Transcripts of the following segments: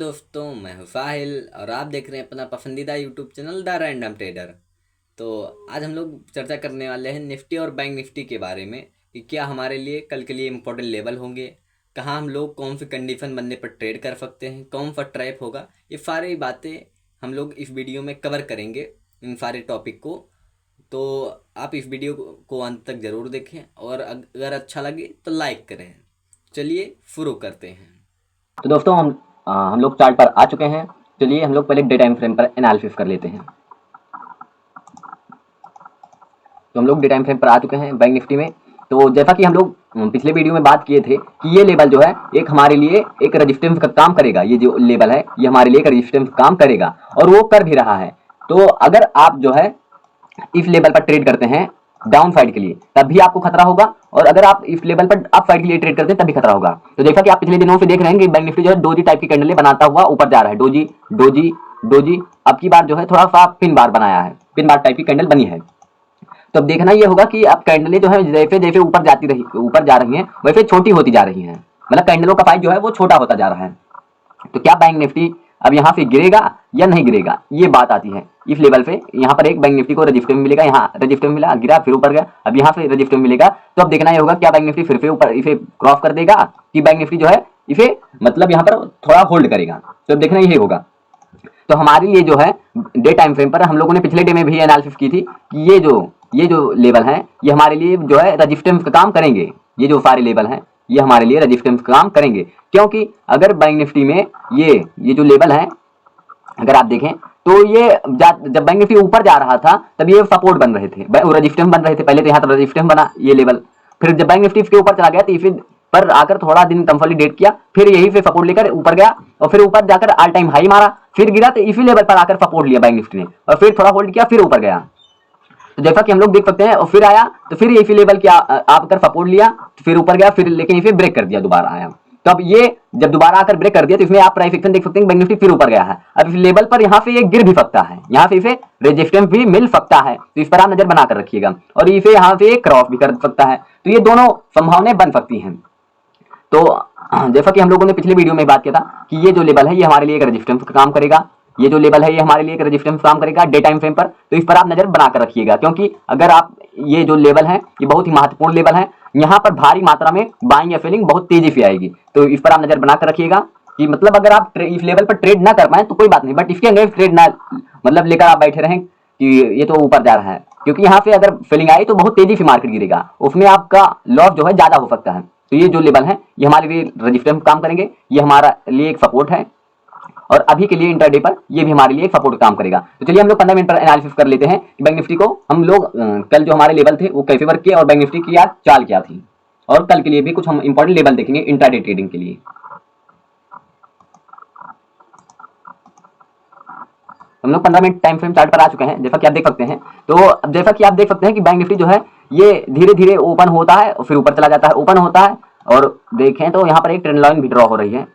दोस्तों, मैं हूं साहिल और आप देख रहे हैं अपना पसंदीदा YouTube channel the random trader. तो आज हम लोग चर्चा करने वाले हैं निफ्टी और बैंक निफ्टी के बारे में कि क्या हमारे लिए कल के लिए इम्पोर्टेंट लेवल होंगे, कहाँ हम लोग कौन सी कंडीशन बनने पर ट्रेड कर सकते हैं, कौन सा ट्रैप होगा। ये सारी बातें हम लोग इस वीडियो में कवर करेंगे, इन सारे टॉपिक को। तो आप इस वीडियो को अंत तक ज़रूर देखें और अगर अच्छा लगे तो लाइक करें। चलिए शुरू करते हैं। तो दोस्तों हम लोग चार्ट पर आ चुके हैं। चलिए हम लोग पहले डे टाइम फ्रेम पर एनालिसिस कर लेते हैं। तो हम लोग डे टाइम फ्रेम पर आ चुके हैं बैंक निफ्टी में। तो जैसा कि हम लोग पिछले वीडियो में बात किए थे कि ये लेवल जो है एक हमारे लिए एक रेजिस्टेंस का काम करेगा। ये जो लेवल है ये हमारे लिए एक रेजिस्टेंस काम करेगा और वो कर भी रहा है। तो अगर आप जो है इस लेवल पर ट्रेड करते हैं डाउन साइड के लिए तब भी आपको खतरा होगा, और अगर आप इस लेवल पर अप साइड के लिए ट्रेड करते हैं तब भी खतरा होगा। तो जैसा कि आप पिछले दिनों से देख रहे हैं कि बैंक निफ्टी जो है डोजी टाइप की कैंडल बनाता हुआ ऊपर जा रहा है। डोजी डोजी डोजी अब की बार जो है थोड़ा सा पिन बार बनाया है, पिन बार टाइप की कैंडल बनी है। तो अब देखना ये होगा कि अब कैंडलें जो है जैसे जैसे ऊपर जा रही हैं वैसे छोटी होती जा रही हैं, मतलब कैंडलों का साइज जो है वो छोटा होता जा रहा है। तो क्या बैंक निफ्टी अब यहाँ से गिरेगा या नहीं गिरेगा, ये बात आती है। इस लेवल पे यहाँ पर एक बैंक निफ्टी को रजिस्टर मिलेगा, यहाँ रजिस्टर मिला, गिरा, फिर ऊपर गया, अब यहाँ से रजिस्टर मिलेगा। तो अब देखना ये होगा क्या बैंक निफ्टी फिर से ऊपर इसे क्रॉस कर देगा कि बैंक निफ्टी जो है इसे मतलब यहाँ पर थोड़ा होल्ड करेगा। तो अब देखना ये होगा। तो हमारे लिए जो है डे टाइम फ्रेम पर हम लोगों ने पिछले डे में भी एनालिसिस की थी कि ये जो लेवल है ये हमारे लिए जो है रजिस्टेंस का काम करेंगे। ये जो सारे लेवल हैं ये हमारे लिए रजिस्टेंस का काम करेंगे, क्योंकि अगर बैंक निफ्टी में ये जो लेवल है अगर आप देखें तो ये जब बैंक निफ्टी ऊपर जा रहा था तब ये सपोर्ट बन रहे थे, रजिस्टेंस बन रहे थे। पहले तो यहाँ पर रजिस्टेंस बना ये लेवल, फिर जब बैंक निफ्टी इसके ऊपर चला गया तो इसी पर आकर थोड़ा दिन कंसोलिडेट किया, फिर यही से सपोर्ट लेकर ऊपर गया और फिर ऊपर जाकर ऑल टाइम हाई मारा, फिर गिरा तो इसी लेवल पर आकर सपोर्ट लिया बैंक निफ्टी ने और फिर थोड़ा होल्ड किया, फिर ऊपर गया। तो जैसा कि हम लोग देख सकते हैं और फिर आया तो फिर इसी लेवल की आप कर सपोर्ट लिया, फिर ऊपर गया, फिर लेकिन इसे ब्रेक कर दिया, दोबारा आया। तो अब ये जब दोबारा आकर ब्रेक कर दिया तो इसमें आप प्राइस एक्शन देख सकते हैं बैंक निफ्टी फिर ऊपर गया है। अब इस लेवल पर यहाँ से ये गिर भी सकता है, यहाँ से इसे रेजिस्टेंस भी मिल सकता है, तो इस पर आप नजर बनाकर रखिएगा। और इसे यहाँ से क्रॉस भी कर सकता है, तो ये दोनों संभावनाएं बन सकती हैं। तो जैसा कि हम लोगों ने पिछले वीडियो में बात किया था कि ये जो लेवल है ये हमारे लिए एक रेजिस्टेंस का काम करेगा, ये जो लेवल है ये हमारे लिए एक रेजिस्टेंस काम करेगा डे टाइम फ्रेम पर। तो इस पर आप नजर बनाकर रखिएगा, क्योंकि अगर आप ये जो लेवल है ये बहुत ही महत्वपूर्ण लेवल है, यहाँ पर भारी मात्रा में बाइंग या सेलिंग बहुत तेजी से आएगी। तो इस पर आप नजर बनाकर रखिएगा कि मतलब अगर आप इस लेवल पर ट्रेड ना कर पाए तो कोई बात नहीं, बट इसके अगेंस्ट ट्रेड ना मतलब लेकर आप बैठे रहें कि ये तो ऊपर जा रहा है, क्योंकि यहाँ से अगर सेलिंग आई तो बहुत तेजी से मार्केट गिरेगा, उसमें आपका लॉस जो है ज्यादा हो सकता है। तो ये जो लेवल है ये हमारे लिए रजिस्टेंस काम करेंगे, ये हमारा लिए एक सपोर्ट है और अभी के लिए इंटरडे पर ये भी हमारे लिए एक सपोर्ट काम करेगा। तो चलिए हम लोग 15 मिनट पर एनालिसिस कर लेते हैं कि बैंक निफ्टी को हम लोग कल जो हमारे लेवल थे वो कैसे वर्क किए और बैंक निफ्टी की आज चाल क्या थी, और कल के लिए भी कुछ हम इंपॉर्टेंट लेवल देखेंगे इंट्राडे ट्रेडिंग के लिए। हम लोग 15 मिनट टाइम फ्रेम चार्ट पर आ चुके हैं, जैसा कि आप देख सकते हैं। तो जैसा कि आप देख सकते हैं कि बैंक निफ्टी जो है ये धीरे धीरे ओपन होता है और फिर ऊपर चला जाता है, ओपन होता है, और देखें तो यहाँ पर एक ट्रेंड लाइन भी ड्रॉ हो रही है,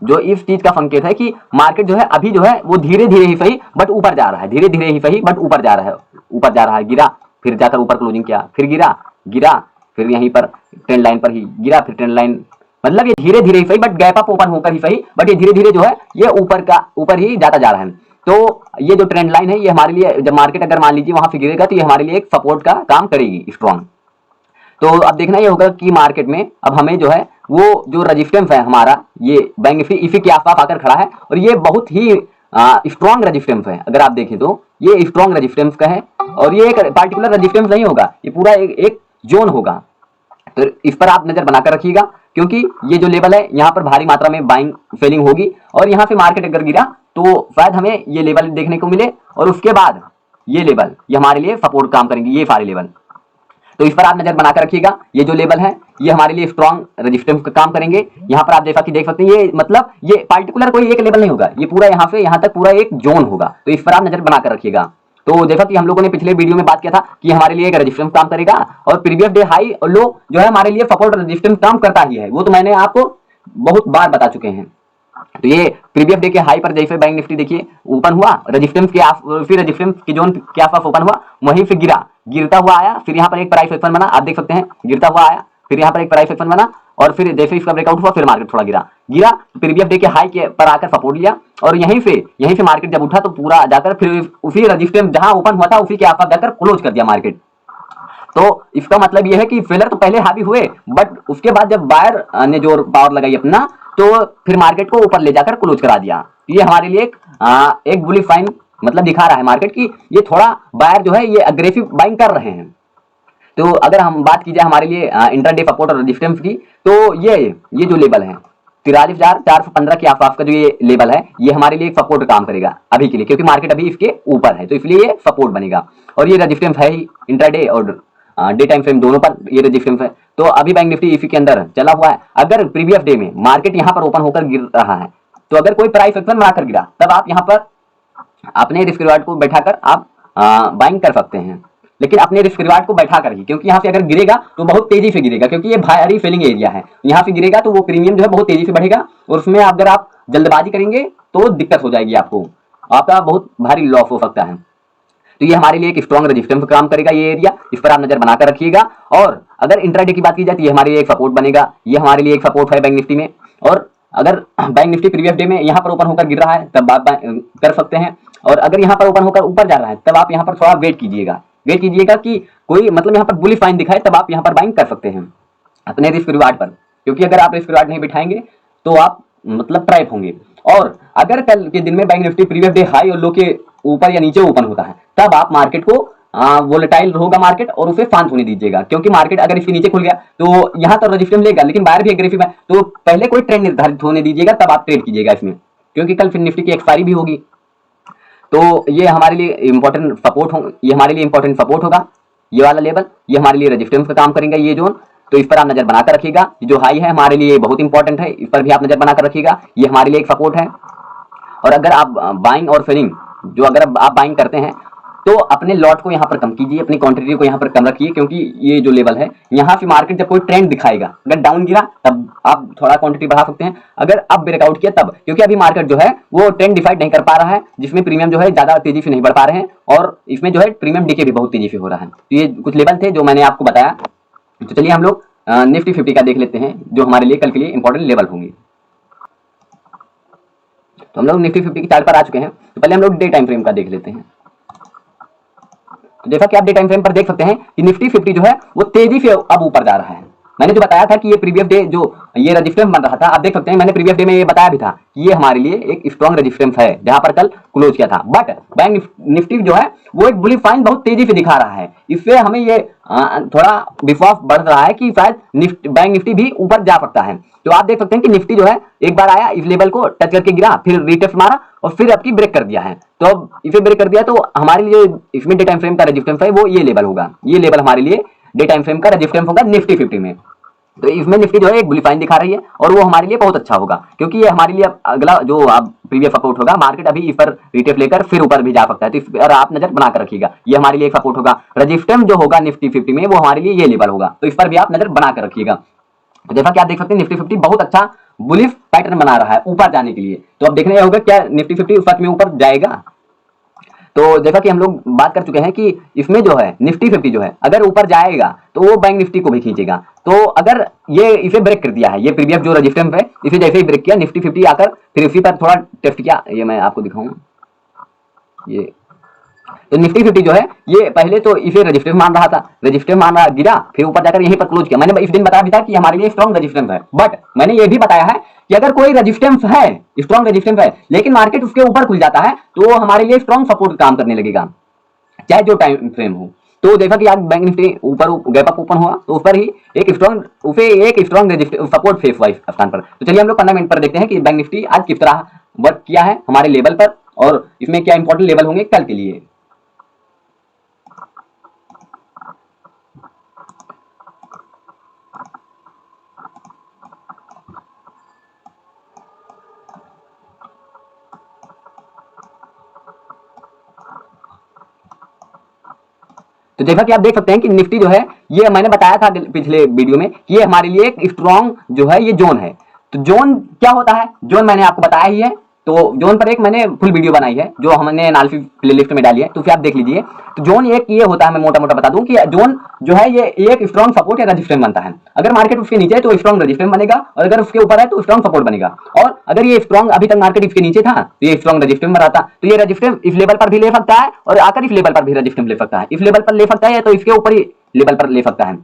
जो इस चीज का संकेत है कि मार्केट जो है अभी जो है वो धीरे धीरे ही सही बट ऊपर जा रहा है, धीरे धीरे ही सही बट ऊपर जा रहा है, ऊपर जा रहा है। गिरा, फिर जाकर ऊपर क्लोजिंग किया, फिर गिरा, गिरा, फिर यहीं पर ट्रेंड लाइन पर ही गिरा, फिर ट्रेंड लाइन, मतलब ये धीरे धीरे ही सही बट गैप अप ओपन होकर ही सही, बट ये धीरे धीरे जो है ये ऊपर ही जाता जा रहा है। तो ये जो ट्रेंड लाइन है ये हमारे लिए जब मार्केट अगर मान लीजिए वहां से गिरेगा तो ये हमारे लिए एक सपोर्ट का काम करेगी स्ट्रॉन्ग। तो अब देखना ये होगा कि मार्केट में अब हमें जो है वो जो रेजिस्टेंस है हमारा ये बैंक निफ्टी इसी के आसपास आकर खड़ा है और ये बहुत ही स्ट्रॉन्ग रेजिस्टेंस है। अगर आप देखें तो ये स्ट्रॉन्ग रेजिस्टेंस का है और ये एक पार्टिकुलर रेजिस्टेंस नहीं होगा, ये पूरा एक जोन होगा। तो इस पर आप नजर बनाकर रखिएगा, क्योंकि ये जो लेवल है यहाँ पर भारी मात्रा में बाइंग सेलिंग होगी और यहाँ से मार्केट अगर गिरा तो शायद हमें ये लेवल देखने को मिले और उसके बाद ये लेवल ये हमारे लिए सपोर्ट काम करेंगे, ये सारे लेवल। तो इस पर आप नजर बनाकर रखिएगा, ये जो लेवल है ये हमारे लिए स्ट्रॉन्ग रेजिस्टेंस का काम करेंगे। यहाँ पर आप जैसा कि देख सकते हैं ये मतलब ये पार्टिकुलर कोई एक लेवल नहीं होगा, ये पूरा यहाँ से यहाँ तक पूरा एक जोन होगा। तो इस पर आप नजर बनाकर रखिएगा। तो जैसा कि हम लोगों ने पिछले वीडियो में बात किया था कि हमारे लिए एक रेजिस्टेंस काम करेगा और प्रीवियस डे हाई और लो जो है हमारे लिए सपोर्ट रेजिस्टेंस काम करता ही है, वो तो मैंने आपको बहुत बार बता चुके हैं। तो ये प्रीवियस डे के हाई पर जैसे बैंक निफ्टी देखिए ओपन हुआ रेजिस्टेंस के फिर रेजिस्टेंस के जोन के आसपास ओपन हुआ, वहीं से गिरा, गिरता हुआ आया, फिर यहाँ पर एक प्राइस एक्शन बना, आप देख सकते हैं गिरता हुआ आया, फिर यहाँ पर एक प्राइस एक्शन बना, और फिर जैसे इसका ब्रेकआउट हुआ फिर मार्केट थोड़ा गिरा, प्रीवियस डे के हाई के पर आकर सपोर्ट लिया, और यहीं से मार्केट जब उठा तो पूरा जाकर फिर उसी रजिस्टेंस जहां ओपन हुआ था उसी के आसपास जाकर क्लोज कर दिया मार्केट। तो इसका मतलब यह है कि सेलर तो पहले हावी हुए, बट उसके बाद जब बायर ने जो पावर लगाई अपना, तो फिर मार्केट को ऊपर ले जाकर क्लोज करा दिया। ये हमारे लिए एक बुलिश साइन मतलब दिखा रहा है मार्केट की ये थोड़ा बायर जो है ये अग्रेसिव बाइंग कर रहे हैं। तो अगर हम बात की जाए हमारे लिए इंट्राडे सपोर्ट और रेजिस्टेंस की, तो ये जो लेवल है 43,415 के आसपास का जो ये लेवल है, ये हमारे लिए एक सपोर्ट काम करेगा अभी के लिए, क्योंकि मार्केट अभी इसके ऊपर है, तो इसलिए ये सपोर्ट बनेगा। और ये रेजिस्टेंस है ही इंट्राडे और डे टाइम फ्रेम दोनों पर ये रेजिस्टेंस है। तो अभी बैंक निफ्टी इसी के अंदर चला हुआ है। अगर प्रीवियस डे में मार्केट यहाँ पर ओपन होकर गिर रहा है, तो अगर कोई प्राइस एक्शन बनाकर गिरा, तब आप यहाँ पर अपने रिस्क रिवार्ड को बैठाकर आप बाइंग कर सकते हैं, लेकिन अपने रिस्क रिवार्ड को बैठा कर ही, क्योंकि यहाँ से अगर गिरेगा तो बहुत तेजी से गिरेगा, क्योंकि ये भारी सेलिंग एरिया है। यहाँ से गिरेगा तो वो प्रीमियम जो है बहुत तेजी से बढ़ेगा, और उसमें अगर आप जल्दबाजी करेंगे तो दिक्कत हो जाएगी, आपका बहुत भारी लॉस हो सकता है। तो ये हमारे लिए एक स्ट्रॉन्ग रेजिस्टेंस काम करेगा ये एरिया, इस पर आप नजर बनाकर रखिएगा। और अगर इंट्राडे की बात की जाए तो ये हमारे लिए एक सपोर्ट बनेगा, ये हमारे लिए एक सपोर्ट है बैंक निफ्टी में। और अगर बैंक निफ्टी प्रीवियस डे में यहाँ पर ओपन होकर गिर रहा है तब आप कर सकते हैं, और अगर यहाँ पर ओपन होकर ऊपर जा रहा है तब आप यहाँ पर थोड़ा वेट कीजिएगा कि कोई मतलब यहाँ पर बुलिश साइन दिखाए, तब आप यहाँ पर बाइंग कर सकते हैं अपने रिस्क रिवार्ड पर, क्योंकि अगर आप रिस्क रिवार्ड नहीं बिठाएंगे तो आप मतलब ट्रैप होंगे। और अगर कल के दिन में bank Nifty previous day high और लो के ऊपर या नीचे ओपन होता है, तब आप मार्केट को वोलेटाइल होगा मार्केट, और उसे शांत होने दीजिएगा, क्योंकि मार्केट अगर इसके नीचे खुल गया तो यहाँ तो रेजिस्टेंस लेगा, लेकिन बायर भी एग्रेसिव है, तो पहले कोई ट्रेंड निर्धारित होने दीजिएगा, तब आप ट्रेड कीजिएगा इसमें, क्योंकि कल फिर निफ्टी की एक्सपायरी भी होगी। तो ये हमारे लिए इंपॉर्टेंट सपोर्ट होगा, ये वाला लेवल, ये हमारे लिए रेजिस्टेंस का काम करेंगे ये जोन। तो इस पर आप नजर बनाकर रखिएगा, जो हाई है हमारे लिए बहुत इंपॉर्टेंट है, इस पर भी आप नजर बनाकर रखिएगा, ये हमारे लिए एक सपोर्ट है। और अगर आप बाइंग और सेलिंग अगर आप बाइंग करते हैं तो अपने लॉट को यहाँ पर कम कीजिए, अपनी क्वांटिटी को यहाँ पर कम रखिए, क्योंकि ये जो लेवल है यहाँ से मार्केट जब कोई ट्रेंड दिखाएगा, अगर डाउन गिरा तब आप थोड़ा क्वांटिटी बढ़ा सकते हैं, अगर अब ब्रेकआउट किया तब, क्योंकि अभी मार्केट जो है वो ट्रेंड डिसाइड नहीं कर पा रहा है, जिसमें प्रीमियम जो है ज्यादा तेजी से नहीं बढ़ पा रहे हैं, और इसमें जो है प्रीमियम डीके भी बहुत तेजी से हो रहा है। तो ये कुछ लेवल थे जो मैंने आपको बताया। तो चलिए हम लोग निफ्टी 50 का देख लेते हैं, जो हमारे लिए कल के लिए इंपॉर्टेंट लेवल होंगे। तो हम लोग निफ्टी 50 की चार्ट पर आ चुके हैं, तो पहले हम लोग डे टाइम फ्रेम का देख लेते हैं। तो जैसा कि आप डे टाइम फ्रेम पर देख सकते हैं कि निफ्टी 50 जो है वो तेजी से अब ऊपर जा रहा है। मैंने जो बताया था कि ये प्रीवियस डे जो ये रेजिस्टेंस बन रहा था, आप देख सकते हैं मैंने प्रीवियस डे में ये बताया भी था कि ये हमारे लिए एक स्ट्रॉन्ग रेजिस्टेंस है, जहां पर कल क्लोज किया था। बट बैंक निफ्टी जो है वो एक बुलिश साइन बहुत तेजी से दिखा रहा है, इससे हमें ये थोड़ा विश्वास बढ़ रहा है कि शायद बैंक निफ्टी भी ऊपर जा सकता है। तो आप देख सकते हैं कि निफ्टी जो है एक बार आया, इस लेवल को टच करके गिरा, फिर रीटेस्ट मारा और फिर आपकी ब्रेक कर दिया है। तो अब इसे ब्रेक कर दिया तो हमारे लिए इसमें डे टाइम फ्रेम का रेजिस्टेंस है वो ये लेवल होगा, ये लेवल हमारे लिए डे टाइम फ्रेम का रेजिस्टेंस होगा निफ्टी 50 में। तो इसमें निफ्टी जो है एक बुलिश साइन दिखा रही है, और वो हमारे लिए बहुत अच्छा होगा, क्योंकि ये हमारे लिए अगला जो आप प्रीवियस सपोर्ट होगा, मार्केट अभी इस पर रिटेस्ट लेकर फिर ऊपर भी जा सकता है, तो इस पर आप नजर बनाकर रखिएगा। ये हमारे लिए एक सपोर्ट होगा। रेजिस्टेंस जो होगा निफ्टी 50 में वो हमारे लिए ये लेवल होगा, तो इस पर भी आप नजर बनाकर रखिएगा। तो जैसा कि आप देख सकते हैं निफ्टी 50 बहुत अच्छा बुलिश पैटर्न बना रहा है ऊपर जाने के लिए। तो अब देखना यह होगा क्या निफ्टी 50 सच में ऊपर जाएगा। तो जैसा कि हम लोग बात कर चुके हैं कि इसमें जो है निफ्टी 50 जो है अगर ऊपर जाएगा तो वो बैंक निफ्टी को भी खींचेगा। तो अगर ये इसे ब्रेक कर दिया है, ये प्रीवियस जो रेजिस्टेंस है इसे जैसे ही ब्रेक किया, निफ्टी 50 आकर फिर इसी पर थोड़ा टेस्ट किया, ये मैं आपको दिखाऊं, ये तो निफ्टी 50 जो है ये पहले तो इसे रेजिस्टेंस मान रहा था, रेजिस्टेंस मान रहा, गिरा, फिर ऊपर जाकर यहीं पर क्लोज किया। मैंने इस दिन बताया भी था कि हमारे लिए स्ट्रॉन्ग रेजिस्टेंस है, बट मैंने ये भी बताया है कि अगर कोई रेजिस्टेंस है, स्ट्रॉन्ग रेजिस्टेंस है, लेकिन मार्केट उसके ऊपर खुल जाता है तो वो हमारे लिए स्ट्रॉन्ग सपोर्ट काम करने लगेगा, चाहे जो टाइम फ्रेम हो। तो देखा कि आज बैंक निफ्टी ऊपर गैप अप ओपन हुआ तो उस पर ही एक strong resistance support face wise स्थान पर। तो चलिए हम लोग 15 मिनट पर देखते हैं कि बैंक निफ्टी आज किस तरह वर्क किया है हमारे लेवल पर, और इसमें क्या इंपॉर्टेंट लेवल होंगे कल के लिए। तो जैसा कि आप देख सकते हैं कि निफ्टी जो है ये मैंने बताया था पिछले वीडियो में कि ये हमारे लिए एक स्ट्रॉन्ग जो है ये जोन है। तो जोन क्या होता है, जोन मैंने आपको बताया ही है तो जोन पर एक मैंने फुल वीडियो बनाई है जो हमने एनालिसिस प्लेलिस्ट में डाली है, तो फिर आप देख लीजिए। तो जोन एक ये होता है, मैं मोटा मोटा बता दूं कि जोन जो है ये एक स्ट्रॉन्ग सपोर्ट या रेजिस्टेंस बनता है। अगर मार्केट उसके नीचे है तो स्ट्रॉन्ग रेजिस्टेंस बनेगा, और अगर उसके ऊपर है तो स्ट्रॉन्ग सपोर्ट बनेगा। और अगर ये स्ट्रॉन्ग अभी तक मार्केट इसके नीचे था तो ये स्ट्रॉन्ग रेजिस्टेंस बनाता, तो ये रेजिस्टेंस इस लेवल पर भी ले सकता है और आकर इस लेवल पर भी रेजिस्टेंस ले सकता है। इस लेवल पर ले सकता है तो इसके ऊपर ही लेवल पर ले सकता है।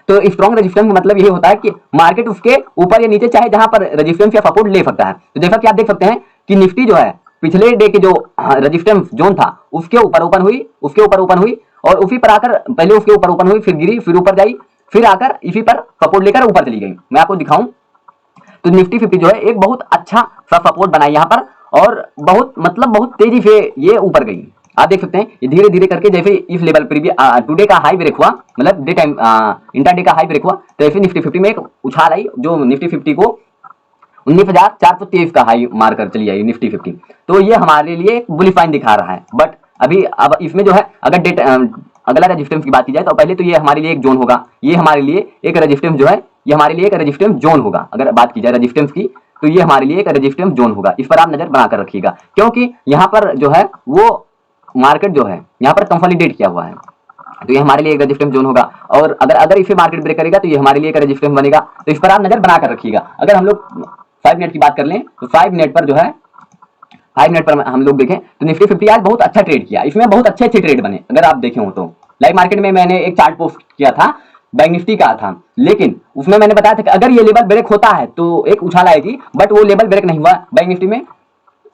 तो स्ट्रॉन्ग रेजिस्टेंस का मतलब ये होता है कि मार्केट उसके ऊपर या नीचे चाहे जहां पर रेजिस्टेंस या सपोर्ट ले सकता है। तो जैसा कि आप देख सकते हैं कि निफ्टी जो है पिछले डे के जो रेजिस्टेंस जोन था उसके ऊपर ओपन हुई, उसके ऊपर ओपन हुई और उसी पर आकर पहले उसके ऊपर ओपन हुई, फिर गिरी, फिर ऊपर जाई, फिर आकर इसी पर सपोर्ट लेकर ऊपर चली गई। मैं आपको दिखाऊं तो निफ्टी 50 जो है एक बहुत अच्छा सा सपोर्ट बनाई यहाँ पर, और बहुत मतलब बहुत तेजी से ये ऊपर गई। आप देख सकते हैं ये धीरे धीरे करके जैसे इस लेवल पर भी टुडे का हाई ब्रेक हुआ, मतलब डे टाइम इंट्राडे का हाई ब्रेक हुआ, तो ऐसे निफ्टी 50 में एक उछाल आई जो निफ्टी 50 को 19,423 का हाई मारकर चली आई निफ्टी 50। तो ये हमारे लिए एक बुलिश साइन दिखा रहा है। बट अभी अब इसमें जो है अगर अगला रेजिस्टेंस की बात की जाए तो पहले तो ये हमारे लिए एक जोन होगा, ये हमारे लिए एक रेजिस्टेंस जो है ये हमारे लिए एक रेजिस्टेंस जोन होगा। अगर बात की जाए रेजिस्टेंस की तो ये हमारे लिए एक रेजिस्टेंस जोन होगा, इस पर आप नजर बनाकर रखिएगा, क्योंकि यहाँ पर जो है वो मार्केट जो है यहाँ पर कंसोलिडेट किया हुआ है, तो ये हमारे लिए एक रेजिस्टेंस जोन होगा। और अगर इसे मार्केट ब्रेक करेगा तो ये हमारे लिए एक रेजिस्टेंस बनेगा, तो इस पर आप नजर बनाकर रखिएगा। अगर हम लोग 5 मिनट की बात कर लें तो 5 मिनट पर जो है 5 मिनट पर हम लोग देखें तो निफ्टी 50 आज बहुत अच्छा ट्रेड किया, इसमें बहुत अच्छे अच्छे ट्रेड बने। अगर आप देखें हो तो लाइव मार्केट में मैंने एक चार्ट पोस्ट किया था, बैंक निफ्टी का था, लेकिन उसमें मैंने बताया था कि अगर ये लेवल ब्रेक होता है तो एक उछाल आएगी, बट वो लेवल ब्रेक नहीं हुआ बैंक निफ्टी में,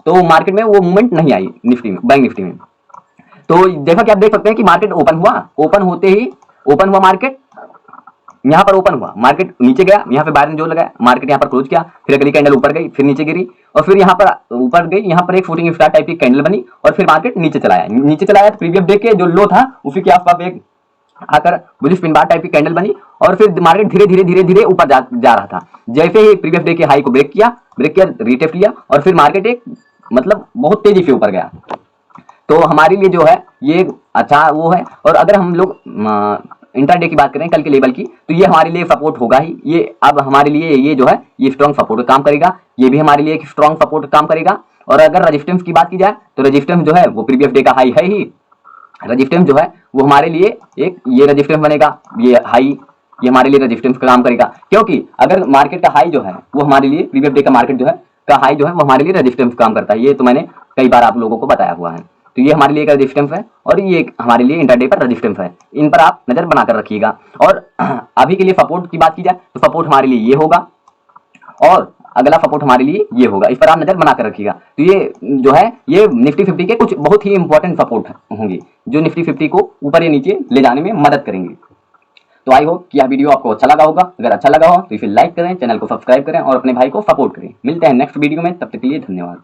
तो मार्केट में वो मूवमेंट नहीं आई निफ्टी में, बैंक निफ्टी में। तो जैसा कि आप देख सकते हैं कि मार्केट ओपन हुआ, ओपन होते ही ओपन हुआ मार्केट, यहाँ पर ओपन हुआ, मार्केट नीचे गया, यहाँ पे बायर ने जोर लगाया, मार्केट यहाँ पर क्लोज किया, फिर अगली कैंडल ऊपर गई, फिर नीचे गिरी, और फिर यहाँ पर ऊपर गई, यहाँ पर एक फुटिंग स्टार टाइप की कैंडल बनी, और फिर मार्केट नीचे चलाया तो प्रीवियस डे के जो लो था उसी के आसपास एक आकर बुलिश पिन बार टाइप की कैंडल बनी, और फिर मार्केट धीरे धीरे ऊपर जा रहा था। जैसे ही प्रीवियस डे के हाई को ब्रेक किया, रीटेस्ट लिया, और फिर मार्केट एक मतलब बहुत तेजी से ऊपर गया। तो हमारे लिए जो है ये अच्छा वो है। और अगर हम लोग इंट्राडे की बात करें कल के लेवल की, तो ये हमारे लिए सपोर्ट होगा ही, ये अब हमारे लिए ये जो है ये स्ट्रॉन्ग सपोर्ट काम करेगा, ये भी हमारे लिए एक स्ट्रॉन्ग सपोर्ट काम करेगा। और अगर रेजिस्टेंस की बात की जाए तो रेजिस्टेंस जो है वो प्रीवियस डे का हाई है ही, रेजिस्टेंस जो है वो हमारे लिए एक ये रेजिस्टेंस बनेगा, ये हाई ये हमारे लिए रेजिस्टेंस का काम करेगा, क्योंकि अगर मार्केट का हाई जो है वो हमारे लिए प्रीवियस डे का मार्केट जो है का हाई जो है वो हमारे लिए रेजिस्टेंस काम करता है। ये तो मैंने कई बार आप लोगों को बताया हुआ है। तो ये हमारे लिए एक रेजिस्टेंस है और ये हमारे लिए इंट्राडे पर रेजिस्टेंस है, इन पर आप नजर बनाकर रखिएगा। और अभी के लिए सपोर्ट की बात की जाए तो सपोर्ट हमारे लिए ये होगा और अगला सपोर्ट हमारे लिए ये होगा, इस पर आप नजर बनाकर रखिएगा। तो ये जो है ये निफ्टी 50 के कुछ बहुत ही इंपॉर्टेंट सपोर्ट होंगे जो निफ्टी 50 को ऊपर या नीचे ले जाने में मदद करेंगे। तो आई होप कि यह वीडियो आपको अच्छा लगा होगा। अगर अच्छा लगा हो तो इसे लाइक करें, चैनल को सब्सक्राइब करें और अपने भाई को सपोर्ट करें। मिलते हैं नेक्स्ट वीडियो में, तब तक के लिए धन्यवाद।